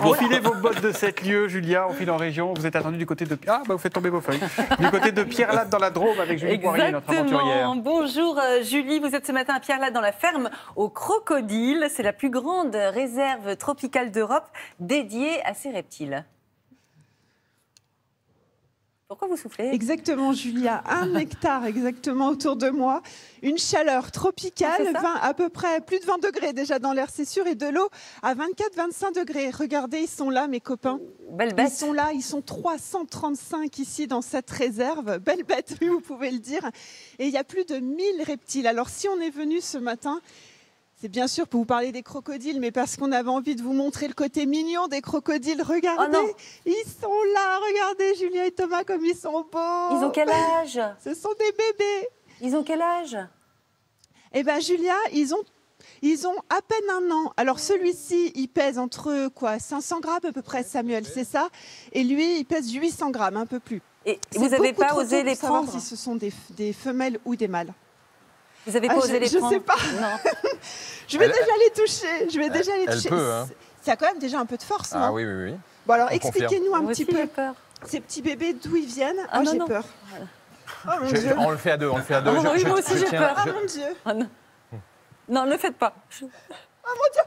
Enfilez vos bottes de 7 lieues, Julia, on file en région. Vous êtes attendu du côté de... Ah, bah vous faites tomber vos feuilles. Du côté de Pierre-Latte dans la Drôme avec Julie Poirier, notre aventurière. Bonjour Julie, vous êtes ce matin à Pierre-Latte dans la ferme aux crocodiles. C'est la plus grande réserve tropicale d'Europe dédiée à ces reptiles. Pourquoi vous soufflez? Exactement, Julia. 1 hectare exactement autour de moi. Une chaleur tropicale, à peu près plus de 20 degrés déjà dans l'air, c'est sûr, et de l'eau à 24-25 degrés. Regardez, ils sont là, mes copains. Belle bête. Ils sont là, ils sont 335 ici dans cette réserve. Belle bête, oui, vous pouvez le dire. Et il y a plus de 1000 reptiles. Alors, si on est venu ce matin... C'est bien sûr pour vous parler des crocodiles, mais parce qu'on avait envie de vous montrer le côté mignon des crocodiles. Regardez, ils sont là. Regardez, Julia et Thomas, comme ils sont beaux. Ils ont quel âge? Ce sont des bébés. Ils ont quel âge? Eh bien, Julia, ils ont à peine 1 an. Alors, celui-ci, il pèse entre 500 grammes à peu près, Samuel, c'est ça? Et lui, il pèse 800 grammes, un peu plus. Et vous n'avez pas osé les prendre? Si ce sont des femelles ou des mâles. Vous n'avez pas osé les prendre? Je ne sais pas. Non. Je vais déjà les toucher. Je vais déjà les toucher. Elle peut, hein. Ça a quand même déjà un peu de force, non? Ah oui, oui, oui. Bon, alors expliquez-nous un petit peu peur. ces petits bébés, d'où ils viennent. Ah, j'ai non. peur. Oh mon Dieu. On le fait à deux, on le fait à deux. Ah, oui, moi aussi j'ai peur. Oh mon Dieu. Ah, non. Non, ne le faites pas. Oh mon Dieu.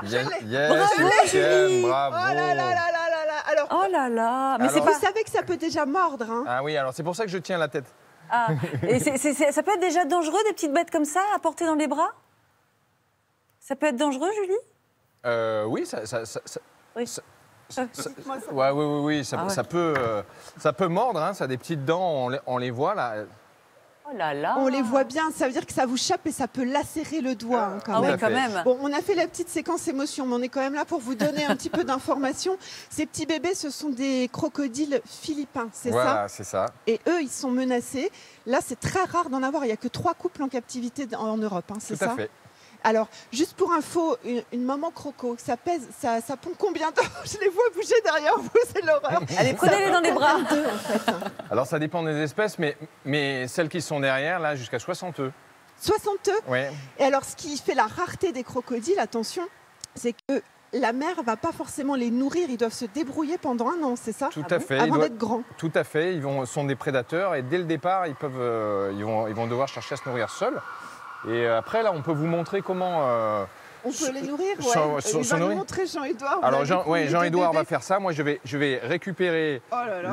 Je l'ai. Bravo, Julie. Bravo. Oh là là là là là là. Alors, Oh là là. Mais vous savez que ça peut déjà mordre, hein? Ah oui, alors c'est pour ça que je tiens la tête. Ah. Et ça peut être déjà dangereux, des petites bêtes comme ça, à porter dans les bras? Ça peut être dangereux, Julie? Oui, Oui. Oui, ça peut mordre, hein, ça a des petites dents, on les voit là. Oh là là. On les voit bien, ça veut dire que ça vous chape et ça peut lacérer le doigt, hein, quand même. Oui, quand même. Bon, on a fait la petite séquence émotion, mais on est quand même là pour vous donner un petit peu d'informations. Ces petits bébés, ce sont des crocodiles philippins, c'est ça? Voilà, c'est ça. Et eux, ils sont menacés. Là, c'est très rare d'en avoir. Il n'y a que 3 couples en captivité en Europe, hein, c'est ça? Tout à fait. Alors, juste pour info, une maman croco, ça pèse, ça pond combien d'heures? Je les vois bouger derrière vous, c'est l'horreur. Allez, prenez-les dans les bras. En fait. Alors ça dépend des espèces, mais celles qui sont derrière, là, jusqu'à 60 œufs. 60 œufs. Oui. Et alors, ce qui fait la rareté des crocodiles, attention, c'est que la mère ne va pas forcément les nourrir. Ils doivent se débrouiller pendant 1 an, c'est ça? Tout à fait. Avant d'être grands. Tout à fait. Sont des prédateurs et dès le départ, ils vont devoir chercher à se nourrir seuls. Et après, là, on peut vous montrer comment... On peut les nourrir, se Il va nous nourrir. montrer Jean-Édouard. Alors, Jean-Édouard va faire ça. Moi, je vais récupérer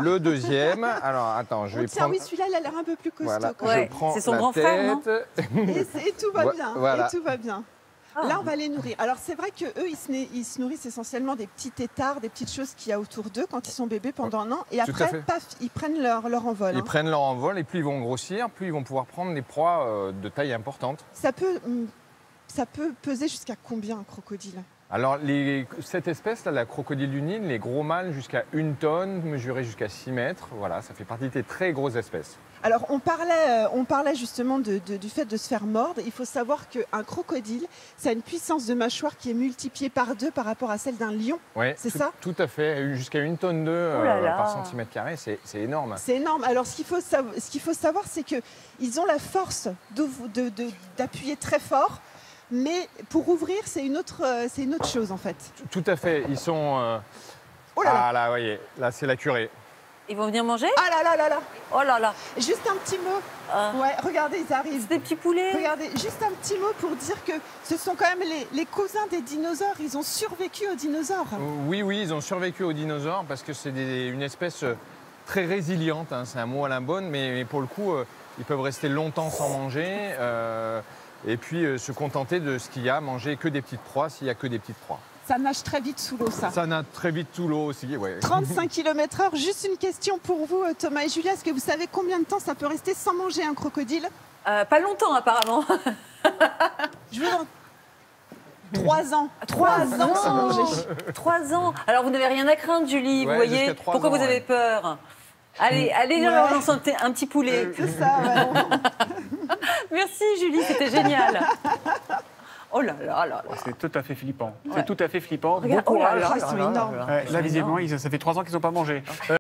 le deuxième. Alors, attends, je vais tiens, prendre... oui, celui-là, il a l'air un peu plus costaud. Voilà, quand même. je prends c'est son la grand frère, non? tête. Et tout va bien. Voilà. Et tout va bien. Là, on va les nourrir. Alors, c'est vrai qu'eux, ils se nourrissent essentiellement des petits têtards, des petites choses qu'il y a autour d'eux quand ils sont bébés pendant 1 an. Et Tout à après, fait. paf, ils prennent leur envol. Ils hein. prennent leur envol et plus ils vont grossir, plus ils vont pouvoir prendre des proies de taille importante. Ça peut peser jusqu'à combien un crocodile? Alors, cette espèce-là, la crocodile du Nil, les gros mâles jusqu'à 1 tonne, mesurés jusqu'à 6 mètres. Voilà, ça fait partie des très grosses espèces. Alors, on parlait justement du fait de se faire mordre. Il faut savoir qu'un crocodile, ça a une puissance de mâchoire qui est multipliée par 2 par rapport à celle d'un lion. Oui, c'est ça? Tout à fait. Jusqu'à 1 tonne par centimètre carré, c'est énorme. C'est énorme. Alors, ce qu'il faut savoir, c'est qu'ils ont la force d'appuyer très fort. Mais pour ouvrir, c'est une autre chose, en fait. Tout à fait. Ils sont... Oh là là. Ah là, voyez, là, c'est la curée. Ils vont venir manger? Ah là là là là. Oh là là. Juste un petit mot. Ouais, regardez, ils arrivent. C'est des petits poulets. Regardez, juste un petit mot pour dire que ce sont quand même les cousins des dinosaures. Ils ont survécu aux dinosaures. Oui, ils ont survécu aux dinosaures parce que c'est une espèce très résiliente. Hein. C'est un mot à la bonne, mais pour le coup, ils peuvent rester longtemps sans manger. Et puis se contenter de ce qu'il y a, manger que des petites proies s'il n'y a que des petites proies. Ça nage très vite sous l'eau, ça. Ça nage très vite sous l'eau aussi, oui. 35 km/h. Juste une question pour vous, Thomas et Julia. Est-ce que vous savez combien de temps ça peut rester sans manger un crocodile? Pas longtemps, apparemment. Je veux 3 ans. 3 ans sans manger. 3 ans. Alors, vous n'avez rien à craindre, Julie, vous Ouais, voyez? jusqu'à 3 Pourquoi ans, vous avez peur? Allez, Ouais. leur lancer un petit poulet. C'est ça, ouais. Merci, Julie, c'était génial. Oh là là là là. C'est tout à fait flippant. Ouais. C'est tout à fait flippant. Regarde, Bon oh là courage. là, ils sont énormes. Là, visiblement, ça fait 3 ans qu'ils n'ont pas mangé.